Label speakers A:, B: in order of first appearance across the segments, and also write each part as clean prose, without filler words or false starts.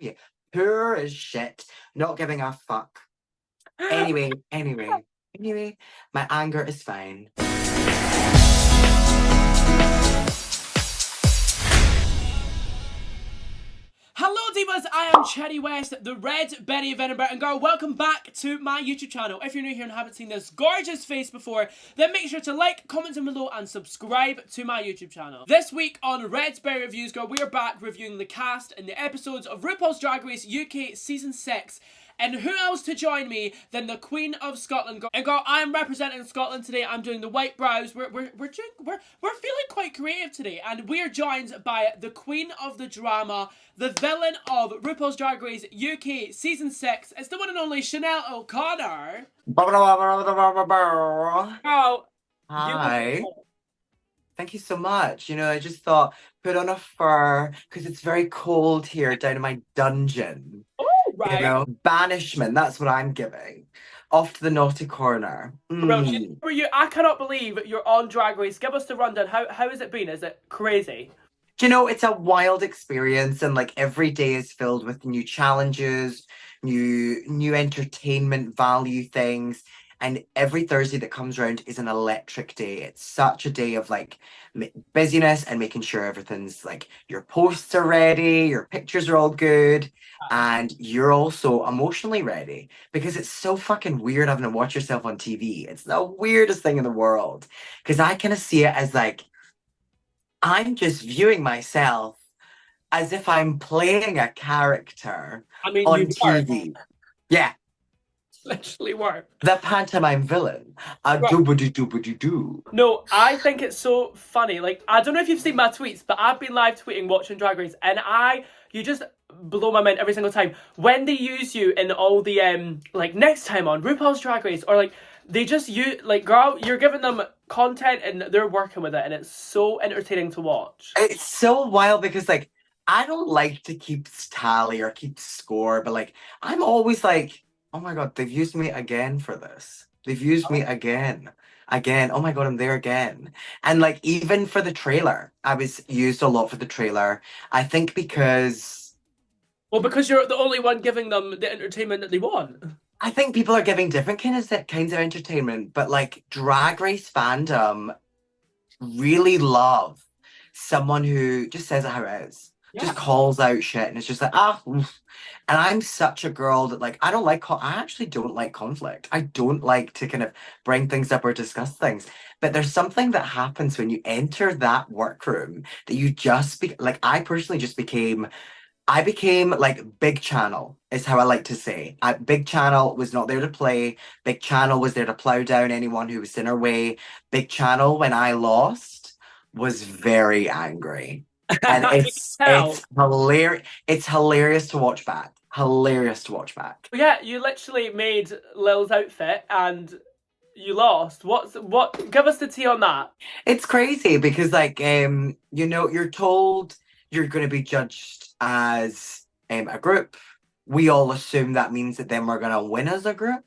A: you. Poor as shit. Not giving a fuck. Anyway, my anger is fine.
B: Hello divas, I am Cherry West, the Red Berry of Edinburgh, and girl, welcome back to my YouTube channel. If you're new here and haven't seen this gorgeous face before, then make sure to like, comment down below, and subscribe to my YouTube channel. This week on Red Berry Reviews, girl, we are back reviewing the cast and the episodes of RuPaul's Drag Race UK Season 6. And who else to join me than the Queen of Scotland, girl? And girl, I am representing Scotland today. I'm doing the white brows. We're feeling quite creative today, and we are joined by the Queen of the Drama, the villain of RuPaul's Drag Race UK Season 6. It's the one and only Chanel O'Connor. Oh,
A: Hi. Thank you so much. I just thought, put on a fur, because it's very cold here down in my dungeon.
B: right.
A: Banishment, that's what I'm giving. Off to the naughty corner.
B: Brilliant. For you, I cannot believe you're on Drag Race. Give us the rundown. How has it been? Is it crazy?
A: It's a wild experience, and like every day is filled with new challenges, new entertainment value things. And every Thursday that comes around is an electric day. It's such a day of like busyness and making sure everything's like your posts are ready, your pictures are all good, and you're also emotionally ready because it's so fucking weird having to watch yourself on TV. It's the weirdest thing in the world because I kind of see it as like I'm just viewing myself as if I'm playing a character
B: I mean,
A: on
B: you
A: TV. Yeah.
B: literally were.
A: The pantomime villain. A
B: Right.
A: doobity-doobity-doo.
B: No, I think it's so funny. Like, I don't know if you've seen my tweets, but I've been live tweeting watching Drag Race, and you just blow my mind every single time. When they use you in all the, like, next time on RuPaul's Drag Race, or like, they just use, like, girl, you're giving them content and they're working with it, and it's so entertaining to watch.
A: It's so wild because, like, I don't like to keep tally or keep score, but, like, I'm always like, oh my God, they've used me again for this. They've used me again. Again. Oh my God, I'm there again. And, like, even for the trailer, I was used a lot for the trailer. I think because
B: Well, because you're the only one giving them the entertainment that they want.
A: I think people are giving different kinds of entertainment, but, like, Drag Race fandom really love someone who just says it how it is.
B: Yeah.
A: Just calls out shit and it's just like, oof. And I'm such a girl that like I don't like I actually don't like conflict. I don't like to kind of bring things up or discuss things. But there's something that happens when you enter that workroom that you just be like I became like Big Channel, is how I like to say. Big Channel was not there to play. Big Channel was there to plow down anyone who was in her way. Big Channel, when I lost, was very angry. And it's hilarious. It's hilarious to watch back. Hilarious to watch back.
B: Yeah, you literally made Lil's outfit and you lost. What? Give us the tea on that.
A: It's crazy because like you're told you're going to be judged as a group. We all assume that means that then we're going to win as a group.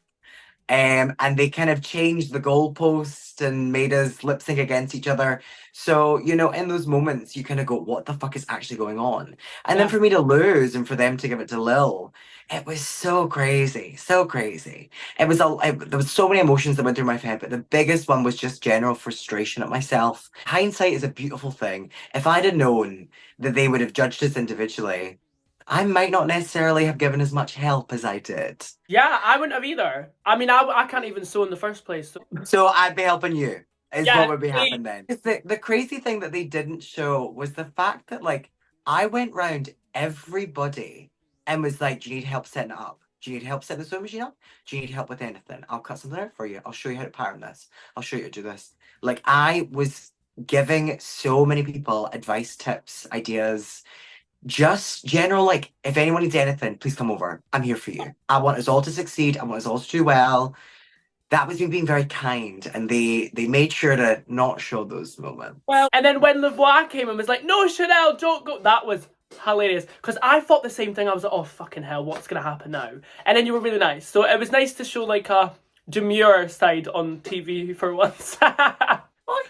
A: And they kind of changed the goalpost and made us lip sync against each other. So, in those moments, you kind of go, what the fuck is actually going on? And then for me to lose and for them to give it to Lil, it was so crazy, so crazy. There was so many emotions that went through my head, but the biggest one was just general frustration at myself. Hindsight is a beautiful thing. If I'd have known that they would have judged us individually, I might not necessarily have given as much help as I did.
B: Yeah, I wouldn't have either. I mean, I can't even sew in the first place.
A: So I'd be helping you, is
B: Yeah,
A: what would be happening then. The crazy thing that they didn't show was the fact that, like, I went round everybody and was like, do you need help setting it up? Do you need help setting the sewing machine up? Do you need help with anything? I'll cut something out for you. I'll show you how to pattern this. I'll show you how to do this. Like, I was giving so many people advice, tips, ideas, just general, like, if anyone needs anything, please come over. I'm here for you. I want us all to succeed. I want us all to do well. That was me being very kind, and they made sure to not show those moments.
B: Well, and then when Lavoie came and was like, no, Chanel, don't go. That was hilarious. Because I thought the same thing. I was like, oh, fucking hell, what's going to happen now? And then you were really nice. So it was nice to show, like, a demure side on TV for once.
A: Oh,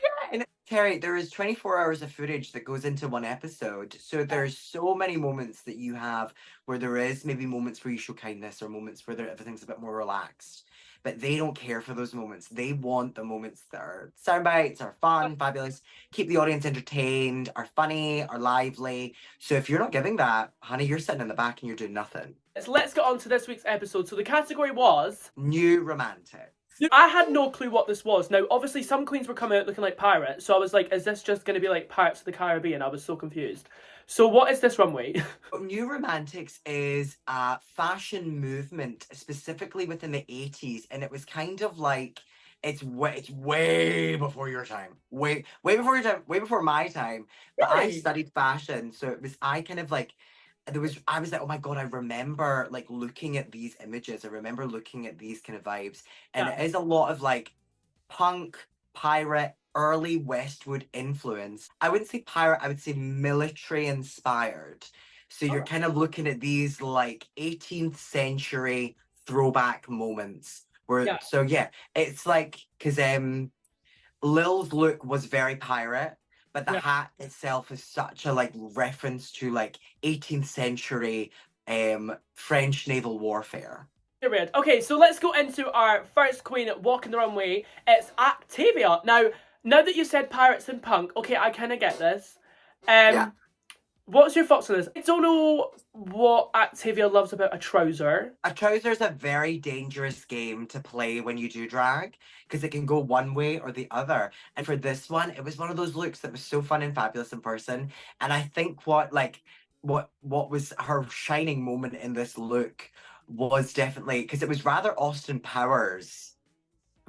A: yeah. And Terry, there is 24 hours of footage that goes into one episode. So there's so many moments that you have where there is maybe moments where you show kindness or moments where everything's a bit more relaxed. But they don't care for those moments. They want the moments that are sound bites, are fun, fabulous, keep the audience entertained, are funny, are lively. So if you're not giving that, honey, you're sitting in the back and you're doing nothing.
B: Let's get on to this week's episode. So the category was
A: New romantic.
B: I had no clue what this was. Now, obviously, some queens were coming out looking like pirates, so I was like, is this just going to be like Pirates of the Caribbean? I was so confused. So what is this runway?
A: New Romantics is a fashion movement, specifically within the 80s, and it was kind of like it's way before your time. Way before your time, way before my time. But I
B: Really?
A: studied fashion, so I kind of like I was like, oh my god, I remember like looking at these images. I remember looking at these kind of vibes. And
B: Yeah.
A: it is a lot of like punk, pirate, early Westwood influence. I wouldn't say pirate, I would say military inspired. So you're
B: Oh.
A: kind of looking at these like 18th century throwback moments where
B: Yeah.
A: so yeah, it's like because Lil's look was very pirate, but the
B: Yeah.
A: hat itself is such a like reference to like 18th century French naval warfare.
B: Period. Okay, so let's go into our first queen walking the runway. It's Octavia. Now that you said pirates and punk, okay, I kind of get this.
A: Yeah.
B: What's your thoughts on this? I don't know what Octavia loves about a trouser.
A: A trouser is a very dangerous game to play when you do drag because it can go one way or the other. And for this one, it was one of those looks that was so fun and fabulous in person. And I think what was her shining moment in this look was definitely because it was rather Austin Powers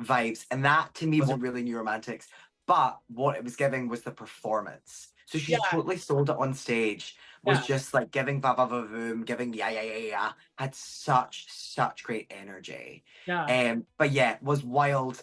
A: vibes, and that to me wasn't really New Romantics. But what it was giving was the performance. So she
B: Yeah.
A: totally sold it on stage. Was
B: Yeah.
A: just like giving va va va voom, giving yeah. Had such great energy.
B: Yeah.
A: But yeah, was wild.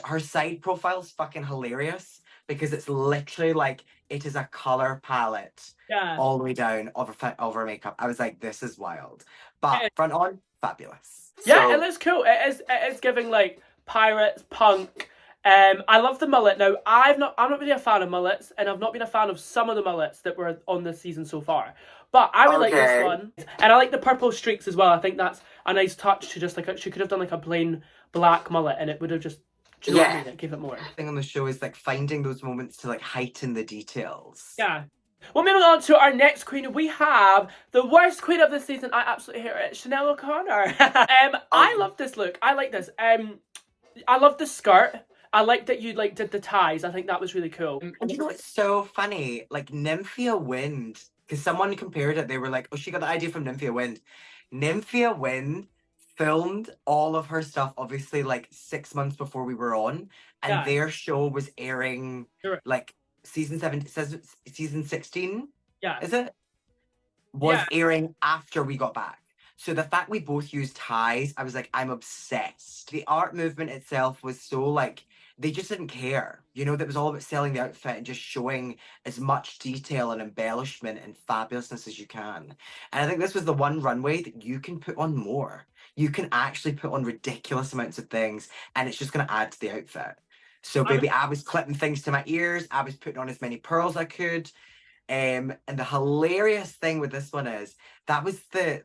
A: Her side profile's fucking hilarious because it's literally like it is a color palette
B: Yeah.
A: all the way down over makeup. I was like, this is wild. But
B: Yeah.
A: front on, fabulous.
B: Yeah,
A: So,
B: it looks cool. It is giving like pirates, punk. I love the mullet. Now, I'm not really a fan of mullets, and I've not been a fan of some of the mullets that were on this season so far. But I really like
A: Okay.
B: this one, and I like the purple streaks as well. I think that's a nice touch to just like she could have done like a plain black mullet, and it would have just do you know what I mean? It gave it more.
A: thing on the show is like finding those moments to like heighten the details.
B: Yeah. Well, moving on to our next queen, we have the worst queen of the season. I absolutely hate her. It's Chanel O'Connor. I love this look. I like this. I love the skirt. I like that you like did the ties. I think that was really cool.
A: And you know what's so funny? Like Nymphia Wind, because someone compared it, they were like, oh, she got the idea from Nymphia Wind. Nymphia Wind filmed all of her stuff, obviously, like 6 months before we were on, and
B: Yeah.
A: their show was airing
B: Sure.
A: like season 16,
B: Yeah.
A: is it? Was
B: Yeah.
A: airing after we got back. So the fact we both used ties, I was like, I'm obsessed. The art movement itself was so like, they just didn't care. You know, that was all about selling the outfit and just showing as much detail and embellishment and fabulousness as you can. And I think this was the one runway that you can put on more. You can actually put on ridiculous amounts of things and it's just going to add to the outfit. So baby, I was clipping things to my ears. I was putting on as many pearls I could. And the hilarious thing with this one is that was the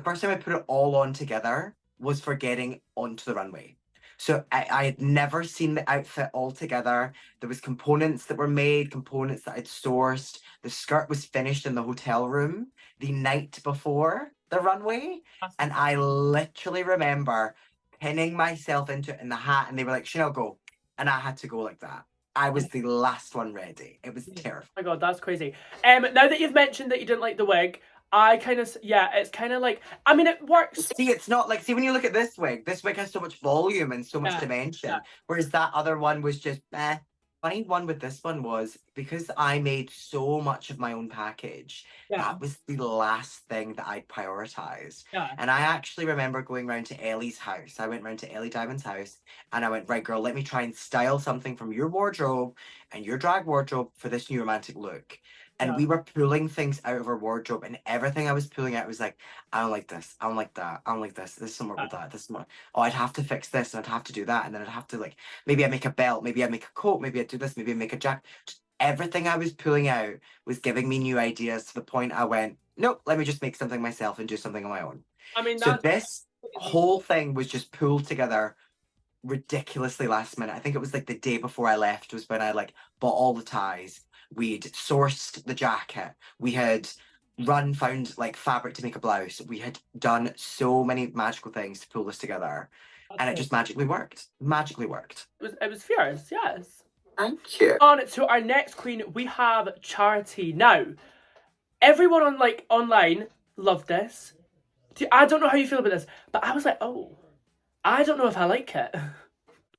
A: first time I put it all on together was for getting onto the runway. So I had never seen the outfit all together. There was components that were made, components that I'd sourced. The skirt was finished in the hotel room the night before the runway. And I literally remember pinning myself into it in the hat and they were like, Chanel, go. And I had to go like that. I was the last one ready. It was terrifying.
B: Oh my god, that's crazy. Now that you've mentioned that you didn't like the wig, I kind of, yeah, it's kind of like, I mean, it works.
A: See, it's not like, see, when you look at this wig has so much volume and so much
B: Yeah,
A: dimension,
B: yeah.
A: whereas that other one was just, eh. Funny one with this one was, because I made so much of my own package,
B: Yeah.
A: that was the last thing that I'd prioritized.
B: Yeah.
A: And I actually remember going round to Ellie's house. I went round to Ellie Diamond's house and I went, right, girl, let me try and style something from your wardrobe and your drag wardrobe for this new romantic look. and
B: Yeah.
A: we were pulling things out of our wardrobe, and everything I was pulling out was like, I don't like this, I don't like that, I don't like this. This is somewhere with that. This is more. Oh, I'd have to fix this, and I'd have to do that, and then I'd have to like maybe I make a belt, maybe I make a coat, maybe I do this, maybe I make a jacket. Just everything I was pulling out was giving me new ideas to the point I went, nope, let me just make something myself and do something on my own.
B: I mean,
A: So
B: that's
A: this whole thing was just pulled together ridiculously last minute. I think it was like the day before I left was when I like bought all the ties. We'd sourced the jacket. We had found like fabric to make a blouse. We had done so many magical things to pull this together. And it just magically worked. Magically worked.
B: it was fierce, yes.
A: Thank you.
B: On to our next queen, we have Charity. Now, everyone on like online loved this. I don't know how you feel about this, but I was like, oh, I don't know if I like it.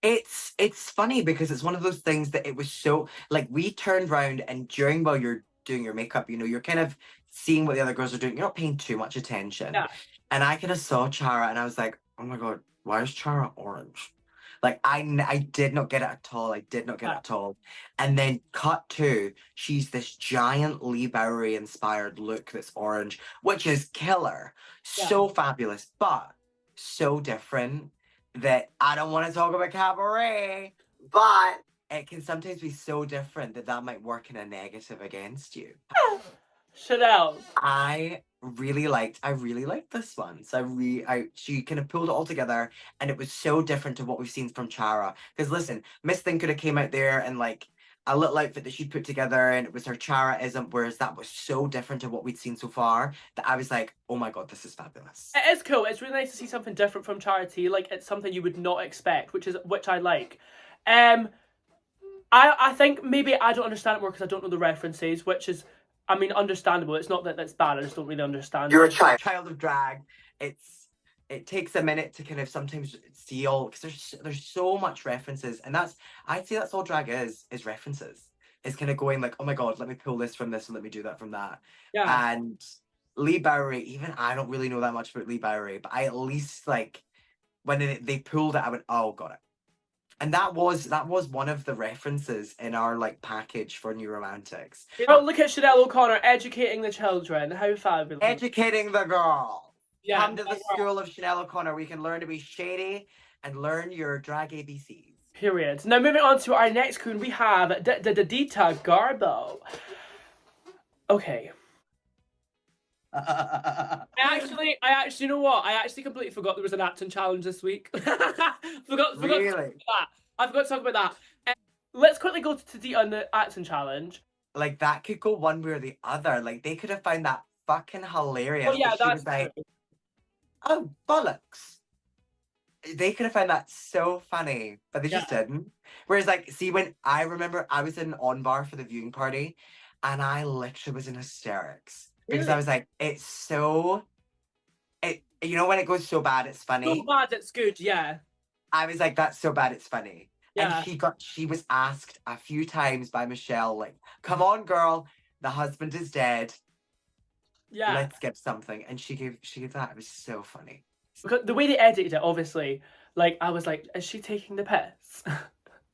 A: It's funny because it's one of those things that it was so like we turned around and during while you're doing your makeup, you know, you're kind of seeing what the other girls are doing. You're not paying too much attention.
B: Yeah.
A: And I kind of saw Chara and I was like, oh my god, why is Chara orange? Like I did not get it at all. I did not get it at all. And then cut to, she's this giant Lee Bowery inspired look that's orange, which is killer. So fabulous, but so different that I don't want to talk about cabaret, but it can sometimes be so different that that might work in a negative against you.
B: Chanel.
A: I really liked this one. So she kind of pulled it all together and it was so different to what we've seen from Chara. Because listen, Miss Thing could have came out there and like a little outfit that she put together and it was her Chara-ism, whereas that was so different to what we'd seen so far that I was like, oh my god, this is fabulous.
B: It is cool. It's really nice to see something different from Charity. Like it's something you would not expect, which I like. I think maybe I don't understand it more because I don't know the references, which is, I mean, understandable. It's not that that's bad. I just don't really understand.
A: You're a child of drag. It takes a minute to kind of sometimes see all because there's so much references, and I'd say that's all drag is references. It's kind of going like, oh my god, let me pull this from this and let me do that from that.
B: Yeah.
A: And Lee Bowery, even I don't really know that much about Lee Bowery, but I at least like when they pulled it, I went, oh, got it. And that was one of the references in our like package for New Romantics.
B: Oh, look at Chanel O'Connor educating the children. How fabulous!
A: Educating the girl.
B: Yeah,
A: come to the school of Chanel O'Connor. We can learn to be shady and learn your drag ABCs.
B: Period. Now moving on to our next queen, we have Dita Garbo. Okay. I actually, you know what? I actually completely forgot there was an acting challenge this week. forgot
A: Really?
B: to talk about that. I forgot to talk about that. Let's quickly go to Dita on the acting challenge.
A: Like that could go one way or the other. Like they could have found that fucking hilarious.
B: Oh yeah,
A: she was like, oh bollocks. They could have found that so funny, but they just didn't. Whereas like, see, when I remember I was in On Bar for the viewing party and I literally was in hysterics. Because I was like, it's so you know when it goes so bad it's funny?
B: So bad it's good, yeah.
A: I was like, that's so bad it's funny.
B: Yeah.
A: And she was asked a few times by Michelle, like, come on, girl, the husband is dead.
B: Yeah.
A: Let's get something. And she gave that. It was so funny.
B: Because the way they edited it, obviously, like I was like, is she taking the piss?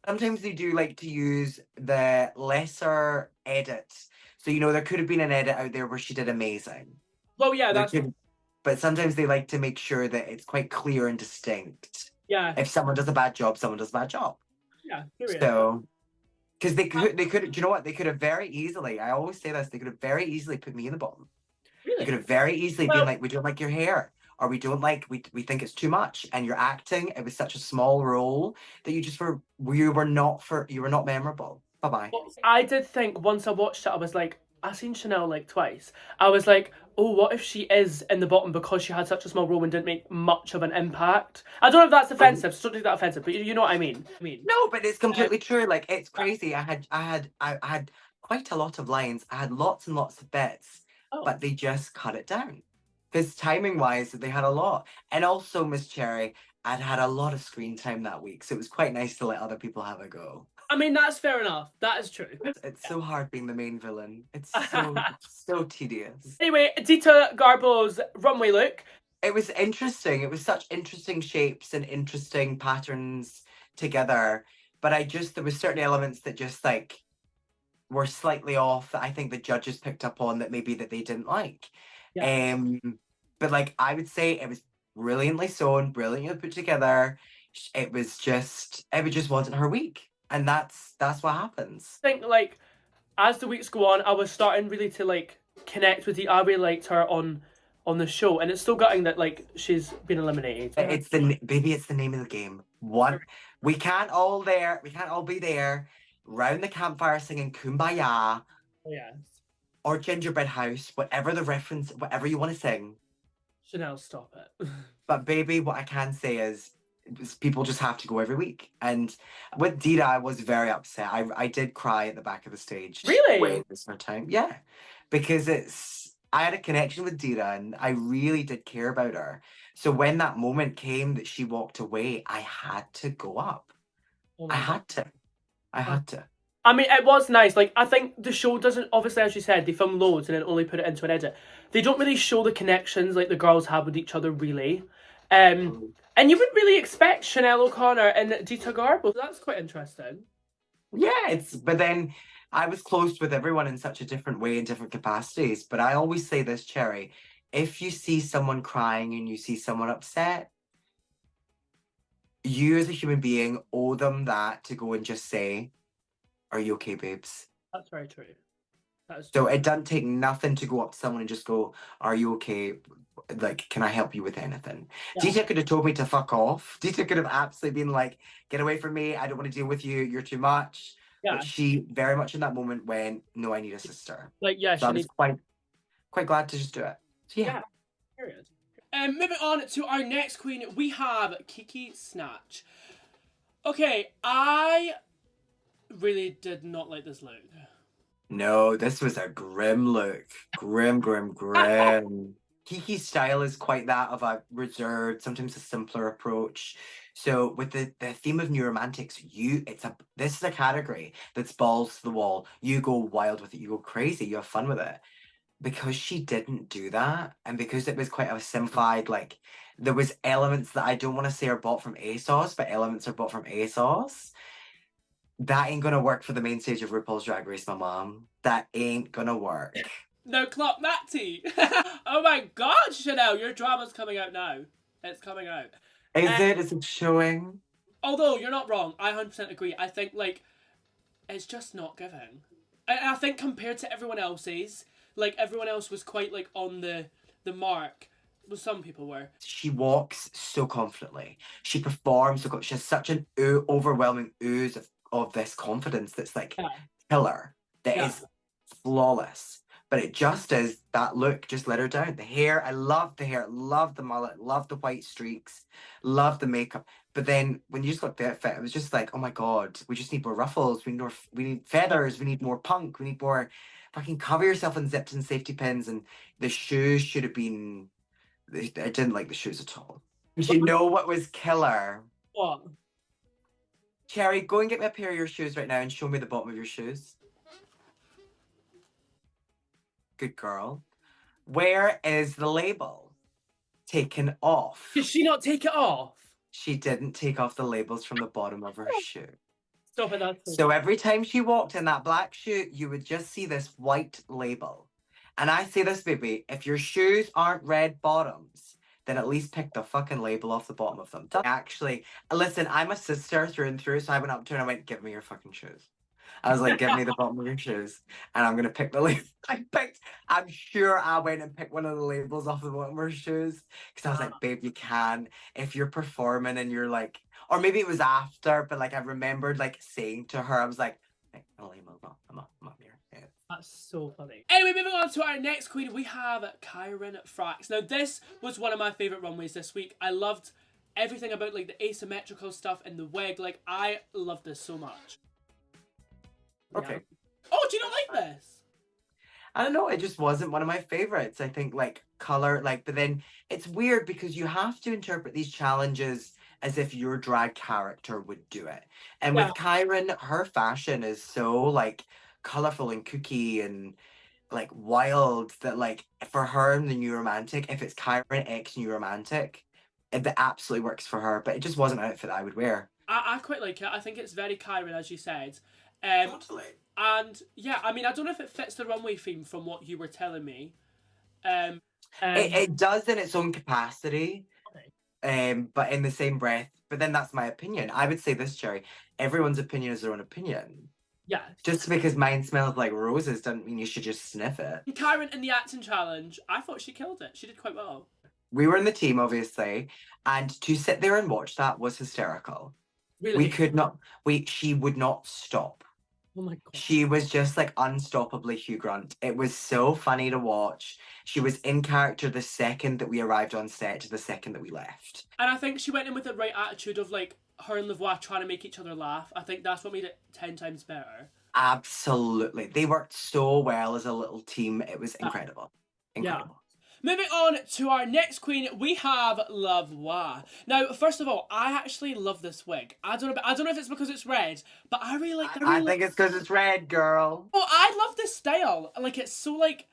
A: Sometimes they do like to use the lesser edits. So, you know, there could have been an edit out there where she did amazing.
B: Well, yeah,
A: but sometimes they like to make sure that it's quite clear and distinct.
B: Yeah.
A: If someone does a bad job, someone does a bad job.
B: Yeah. Period.
A: So, because they could, do you know what? They could have very easily, I always say this, they could have very easily put me in the bottom.
B: Really?
A: They could have very easily been like, we don't like your hair. Or we don't like, we think it's too much. And you're acting, it was such a small role that you were not memorable. Bye-bye.
B: I did think once I watched it, I was like, I've seen Chanel like twice. I was like, oh, what if she is in the bottom because she had such a small role and didn't make much of an impact? I don't know if that's offensive, so don't take that offensive, but you know what I mean.
A: No, but it's completely true. Like, it's crazy. I had quite a lot of lines. I had lots and lots of bits, but they just cut it down. Because timing-wise, they had a lot. And also, Miss Cherry, I'd had a lot of screen time that week, so it was quite nice to let other people have a go.
B: I mean, that's fair enough. That is true.
A: It's so hard being the main villain. It's so tedious.
B: Anyway, Dita Garbo's runway look.
A: It was interesting. It was such interesting shapes and interesting patterns together. But there was certain elements that just like were slightly off that I think the judges picked up on that maybe that they didn't like.
B: Yes.
A: Um, but like I would say it was brilliantly sewn, brilliantly put together. It just wasn't her week. And that's what happens.
B: I think like as the weeks go on, I was starting really to like connect with the. I really liked her on the show, and it's still gutting that like she's been eliminated.
A: It's the name of the game. We can't all be there round the campfire singing Kumbaya
B: Oh, yes.
A: or Gingerbread House, whatever the reference, whatever you want to sing.
B: Chanel, stop it.
A: But baby, what I can say is people just have to go every week. And with Dita, I was very upset. I did cry at the back of the stage
B: Really?
A: when it was her time. Yeah. Because I had a connection with Dita and I really did care about her. So when that moment came that she walked away, I had to go up.
B: Oh
A: I
B: my god.
A: had to. I had to.
B: I mean, it was nice. Like, I think the show doesn't, obviously, as you said, they film loads and then only put it into an edit. They don't really show the connections like the girls have with each other, really. And you wouldn't really expect Chanel O'Connor and Dita Garbo. That's quite interesting.
A: Yeah, but then I was close with everyone in such a different way in different capacities. But I always say this, Cherry, if you see someone crying and you see someone upset, you as a human being owe them that to go and just say, "Are you okay, babes?"
B: That's very true. That is
A: So
B: true.
A: it doesn't take nothing to go up to someone and just go, "Are you okay? Like, can I help you with anything?"
B: Yeah.
A: Dita could have told me to fuck off. Dita could have absolutely been like, "Get away from me. I don't want to deal with you. You're too much."
B: Yeah.
A: But she very much in that moment went, "No, I need a sister."
B: Like, yeah,
A: So I
B: she
A: was
B: needs.
A: quite glad to just do it. So yeah.
B: Yeah. Period. Moving on to our next queen, we have Kiki Snatch. Okay, I really did not like this look.
A: No, this was a grim look. Grim, grim, grim. Kiki's style is quite that of a reserved, sometimes a simpler approach. So with the theme of new romantics, this is a category that's balls to the wall. You go wild with it, you go crazy, you have fun with it. Because she didn't do that, and because it was quite a simplified, like there was elements that I don't want to say are bought from ASOS, but elements are bought from ASOS. That ain't gonna work for the main stage of RuPaul's Drag Race, my mom. That ain't gonna work.
B: No, clock that tea. Oh my god, Chanel, your drama's coming out now. It's coming out.
A: Is it? Is it showing?
B: Although you're not wrong, I 100% agree. I think like it's just not giving. I think compared to everyone else's, like everyone else was quite like on the mark. Well, some people were.
A: She walks so confidently. She performs she has such an overwhelming ooze of this confidence that's like
B: Yeah.
A: killer, that
B: Yeah.
A: is flawless. But it just is that look just let her down. The hair, I loved the hair, loved the mullet, loved the white streaks, loved the makeup. But then when you just got the outfit, it was just like, oh my god, we just need more ruffles, we need feathers, we need more punk, we need more fucking cover yourself in zips and safety pins, and the shoes should have been. I didn't like the shoes at all. You know what was killer?
B: What?
A: Cherry, go and get me a pair of your shoes right now and show me the bottom of your shoes. Good girl. Where is the label? Taken off.
B: Did she not take it off?
A: She didn't take off the labels from the bottom of her shoe.
B: Stop it, that's
A: So every time she walked in that black shoe, you would just see this white label. And I say this, baby, if your shoes aren't red bottoms, then at least pick the fucking label off the bottom of them. Actually, listen, I'm a sister through and through, so I went up to her and I went, give me your fucking shoes. I was like, give me the bottom of your shoes, and I'm gonna pick the label. I'm sure I went and picked one of the labels off the bottom of her shoes because I was like, babe, you can. If you're performing and you're like, or maybe it was after, but like I remembered like saying to her, I was like, hey, I'm up here. Yeah.
B: That's so funny. Anyway, moving on to our next queen, we have Kyron Frax. Now, this was one of my favourite runways this week. I loved everything about like the asymmetrical stuff and the wig. Like, I loved this so much.
A: Okay.
B: Yeah. Oh, do you not like this?
A: I don't know, it just wasn't one of my favorites. I think like color, like, but then it's weird because you have to interpret these challenges as if your drag character would do it. And with Kyron, her fashion is so like colorful and kooky and like wild that like for her in the new romantic, if it's Kyron X new romantic, it absolutely works for her. But it just wasn't an outfit that I would wear.
B: I quite like it. I think it's very Kyron, as you said.
A: Totally.
B: And yeah, I mean, I don't know if it fits the runway theme from what you were telling me. Um,
A: It does in its own capacity,
C: Okay.
A: but in the same breath. But then that's my opinion. I would say this, Cherry. Everyone's opinion is their own opinion.
C: Yeah.
A: Just because mine smells like roses doesn't mean you should just sniff it.
B: Karen in the acting challenge, I thought she killed it. She did quite well.
A: We were in the team, obviously, and to sit there and watch that was hysterical.
C: Really?
A: We could not. She would not stop.
C: Oh my god.
A: She was just like unstoppably Hugh Grant. It was so funny to watch. She was in character the second that we arrived on set to the second that we left.
B: And I think she went in with the right attitude of like her and Lavoie trying to make each other laugh. I think that's what made it 10 times better.
A: Absolutely. They worked so well as a little team. It was incredible. Incredible.
B: Moving on to our next queen, we have Lavoie. Now, first of all, I actually love this wig. I don't know if it's because it's red, but I really like that.
A: I think it's because it's red, girl.
B: Oh, I love this style. Like, it's so like,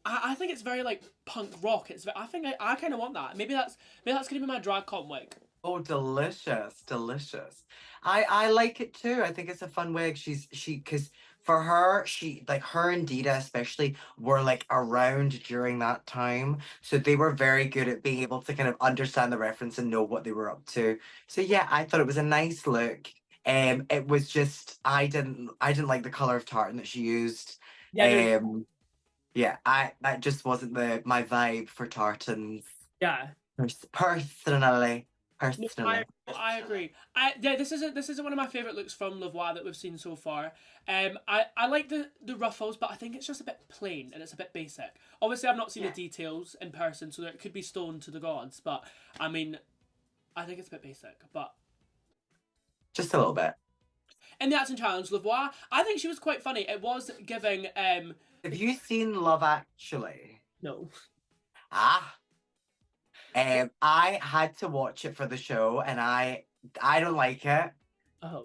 B: I think it's very like punk rock. I think I kind of want that. Maybe that's gonna be my drag con wig.
A: Oh, delicious, delicious. I like it too. I think it's a fun wig. Because for her, her and Dita especially were like around during that time, so they were very good at being able to kind of understand the reference and know what they were up to. So yeah, I thought it was a nice look. It was just I didn't like the color of tartan that she used.
C: Yeah.
A: Yeah, that just wasn't my vibe for tartans.
C: Yeah.
A: Personally.
B: No, I agree. Yeah, this isn't one of my favorite looks from Lavoie that we've seen so far. I like the ruffles, but I think it's just a bit plain and it's a bit basic. Obviously, I've not seen the details in person, so it could be stoned to the gods. But I mean, I think it's a bit basic. But
A: just a little bit.
B: In the acting challenge, Lavoie, I think she was quite funny. It was giving.
A: Have you seen Love Actually?
C: No.
A: I had to watch it for the show, and I don't like it.
C: Oh.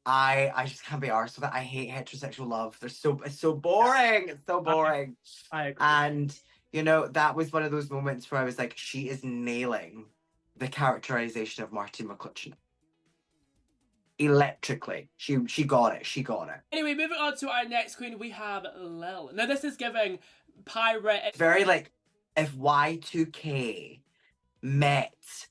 A: I just can't be arsed with it. I hate heterosexual love. It's so boring. It's so boring.
C: I agree.
A: And that was one of those moments where I was like, she is nailing the characterization of Marty McCutcheon. Electrically. She got it. She got it.
B: Anyway, moving on to our next queen, we have Lil. Now this is giving pirate.
A: It's very like if Y2K met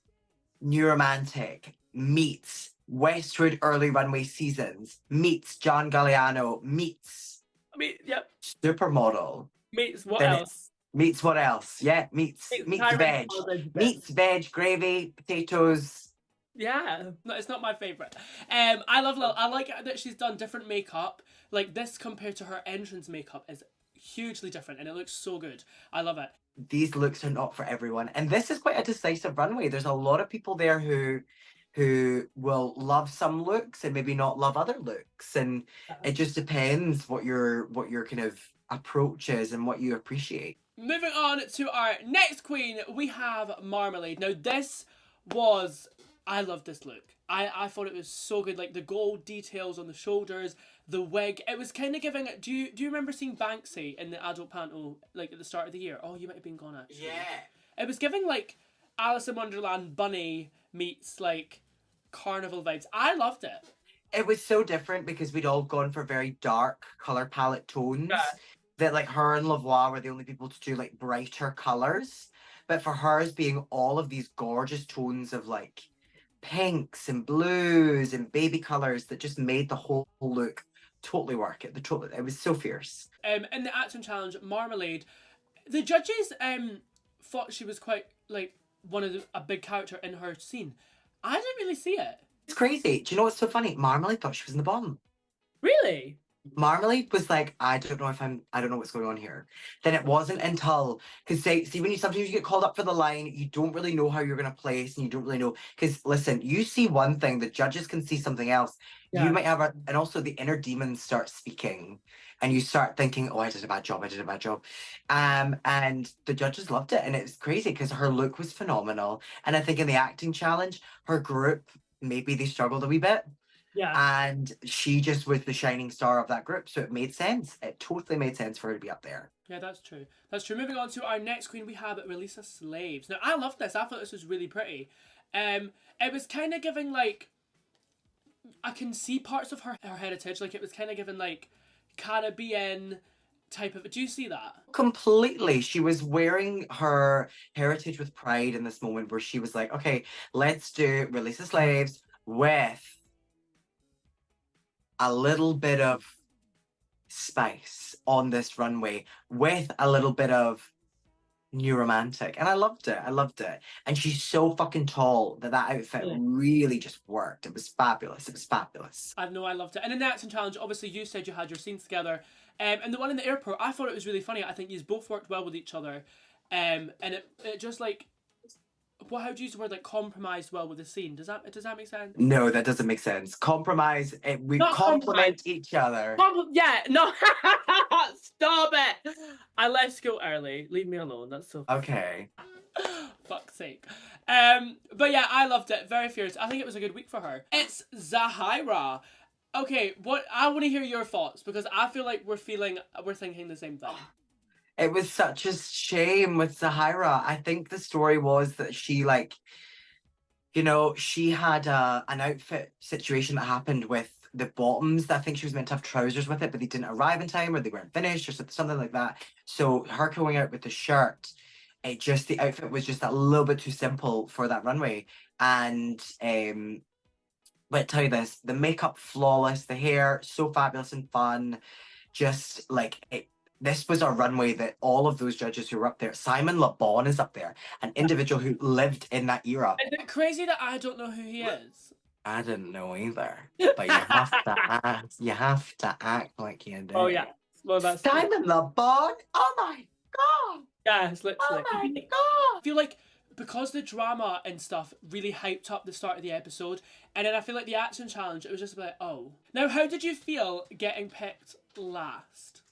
A: New Romantic meets Westwood early runway seasons meets John Galliano meets
C: Yep.
A: Supermodel
C: Meets what
A: then
C: else?
A: Meets what else? Yeah, meets veg. Meets veg, gravy, potatoes.
C: Yeah.
B: No, it's not my favourite. I love Lil. I like that she's done different makeup. Like this compared to her entrance makeup is hugely different and it looks so good. I love it.
A: These looks are not for everyone. And this is quite a decisive runway. There's a lot of people there who will love some looks and maybe not love other looks. And it just depends what your kind of approach is and what you appreciate.
B: Moving on to our next queen, we have Marmalade. Now this was, I love this look. I thought it was so good. Like the gold details on the shoulders, the wig. It was kind of giving. Do you remember seeing Banksy in the adult panel like at the start of the year? Oh, you might have been gone actually.
A: Yeah.
B: It was giving like Alice in Wonderland bunny meets like carnival vibes. I loved it.
A: It was so different because we'd all gone for very dark color palette tones.
C: Yeah.
A: That like her and Lavoie were the only people to do like brighter colors. But for hers being all of these gorgeous tones of like pinks and blues and baby colors that just made the whole look totally work. It was so fierce.
B: In the acting challenge, Marmalade, the judges thought she was quite like a big character in her scene. I didn't really see it.
A: It's crazy. Do you know what's so funny? Marmalade thought she was in the bomb.
C: Really?
A: Marmalade was like, I don't know what's going on here. Then it wasn't until, because see when sometimes you get called up for the line, you don't really know how you're going to place and you don't really know. Because listen, you see one thing, the judges can see something else.
C: Yeah.
A: You might have and also the inner demons start speaking and you start thinking, oh, I did a bad job. And the judges loved it. And it was crazy because her look was phenomenal. And I think in the acting challenge, her group, maybe they struggled a wee bit.
C: Yeah.
A: And she just was the shining star of that group. So it made sense. It totally made sense for her to be up there.
B: Yeah, that's true. That's true. Moving on to our next queen, we have Releasa Slaves. Now, I loved this. I thought this was really pretty. It was kind of giving like I can see parts of her heritage. Like, it was kind of given, like, Caribbean type of... Do you see that?
A: Completely. She was wearing her heritage with pride in this moment where she was like, okay, let's do Release the Slaves with a little bit of spice on this runway, with a little bit of new romantic. And I loved it. I loved it. And she's so fucking tall that outfit
C: Yeah.
A: really just worked. It was fabulous. It was fabulous.
B: I know, I loved it. And in the acting challenge, obviously you said you had your scenes together. And the one in the airport, I thought it was really funny. I think you both worked well with each other. And it just like, well, how do you use the word, like, compromised well with the scene? Does that make sense?
A: No, that doesn't make sense. Compromise. We
C: Not
A: complement
C: compromise.
A: each other.
C: Yeah, no. Stop it. I left school early. Leave me alone. That's so...
A: Okay.
B: Fuck's sake. But yeah, I loved it. Very fierce. I think it was a good week for her. It's Zahira. Okay, I want to hear your thoughts, because I feel like we're thinking the same thing.
A: It was such a shame with Zahira. I think the story was that she, like, you know, she had an outfit situation that happened with the bottoms. I think she was meant to have trousers with it, but they didn't arrive in time, or they weren't finished, or something like that. So her going out with the shirt, the outfit was just a little bit too simple for that runway. And but tell you this, the makeup flawless, the hair so fabulous and fun. Just like this was a runway that all of those judges who were up there, Simon Le Bon is up there, an individual who lived in that era.
B: Is it crazy that I don't know who he is?
A: I didn't know either, but you have to act. You have to act like you do.
C: Oh, yeah. Well, that's...
A: Simon Le Bon. Oh my god.
C: Yes, literally.
A: Oh my
B: I
A: god.
B: feel like because the drama and stuff really hyped up the start of the episode, and then I feel like the action challenge, it was just like, oh. Now, how did you feel getting picked last?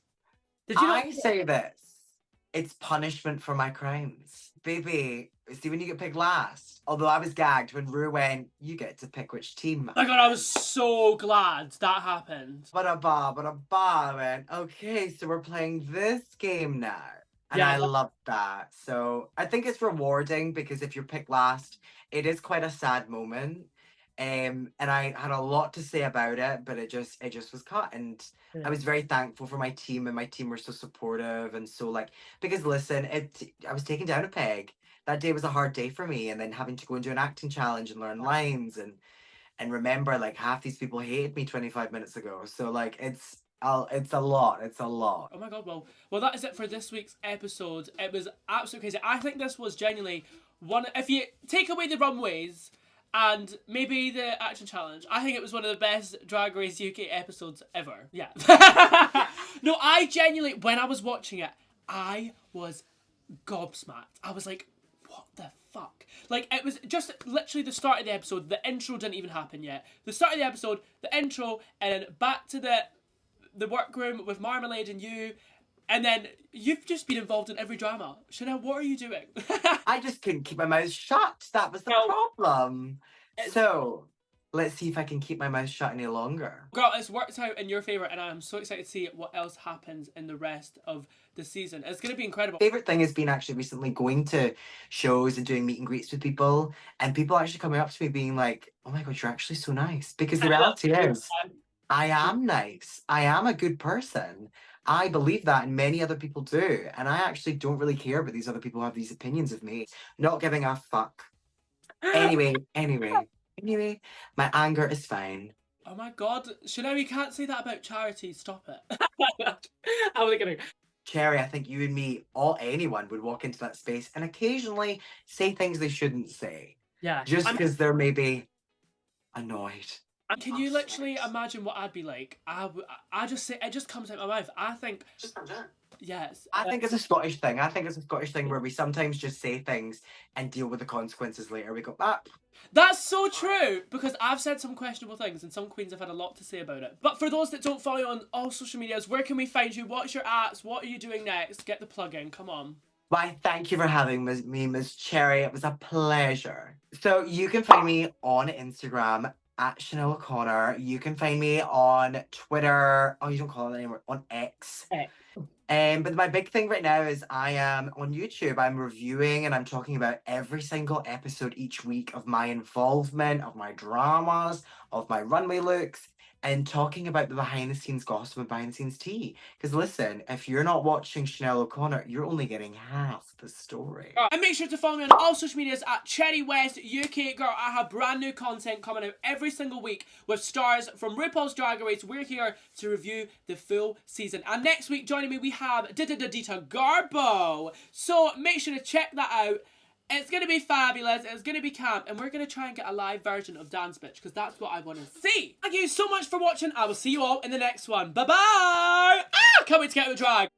C: Did you
A: I say this. It's punishment for my crimes. Baby, see when you get picked last. Although I was gagged when Rue went, you get to pick which team.
B: Oh my god, I was so glad that happened.
A: But I went, okay, so we're playing this game now. And
C: Yeah.
A: I love that. So I think it's rewarding, because if you're picked last, it is quite a sad moment. And I had a lot to say about it, but it just was cut. And
C: Yeah.
A: I was very thankful for my team, and my team were so supportive and so, like, because listen, I was taken down a peg. That day was a hard day for me, and then having to go and do an acting challenge and learn lines and remember, like, half these people hated me 25 minutes ago. So, like, it's a lot. It's a lot.
B: Oh my god, well that is it for this week's episode. It was absolutely crazy. I think this was genuinely one, if you take away the runways and maybe the action challenge, I think it was one of the best Drag Race UK episodes ever. Yeah. No, I genuinely, when I was watching it, I was gobsmacked. I was like, what the fuck? Like, it was just literally the start of the episode. The intro didn't even happen yet. The start of the episode, the intro, and then back to the workroom with Marmalade and you, and then you've just been involved in every drama. Chanel, what are you doing?
A: I just couldn't keep my mouth shut. That was the problem. So let's see if I can keep my mouth shut any longer.
B: Girl, it's worked out in your favour, and I'm so excited to see what else happens in the rest of the season. It's going to be incredible.
A: Favorite thing has been actually recently going to shows and doing meet and greets with people, and people actually coming up to me being like, oh my god, you're actually so nice. Because the reality is, I am nice. I am a good person. I believe that, and many other people do. And I actually don't really care about these other people who have these opinions of me. Not giving a fuck. Anyway, my anger is fine.
B: Oh my god, Chanel, you can't say that about Charity. Stop it.
C: I was gonna...
A: Cherry, I think you and me, anyone would walk into that space and occasionally say things they shouldn't say.
C: Yeah.
A: Just because they're maybe annoyed.
B: Can you literally imagine what I'd be like? I just say, it just comes out my mouth. I think, yes.
A: I think it's a Scottish thing. I think it's a Scottish thing where we sometimes just say things and deal with the consequences later. We go,
B: That's so true, because I've said some questionable things and some queens have had a lot to say about it. But for those that don't follow you on all social medias, where can we find you? What's your apps? What are you doing next? Get the plug in. Come on.
A: Why, thank you for having me, Ms. Cherry. It was a pleasure. So you can find me on Instagram at Chanel Conor. You can find me on Twitter. Oh, you don't call it anymore. On X. But my big thing right now is I am on YouTube. I'm reviewing and I'm talking about every single episode each week of my involvement, of my dramas, of my runway looks, and talking about the behind the scenes gossip and behind the scenes tea. Because listen, if you're not watching Chanel O'Connor, you're only getting half the story.
B: And make sure to follow me on all social medias at Cherry West UK. Girl, I have brand new content coming out every single week with stars from RuPaul's Drag Race. We're here to review the full season. And next week, joining me, we have Dita Garbo. So make sure to check that out. It's going to be fabulous, it's going to be camp, and we're going to try and get a live version of Dance Bitch, because that's what I want to see. Thank you so much for watching. I will see you all in the next one. Bye-bye! Can't wait to get out of the drag.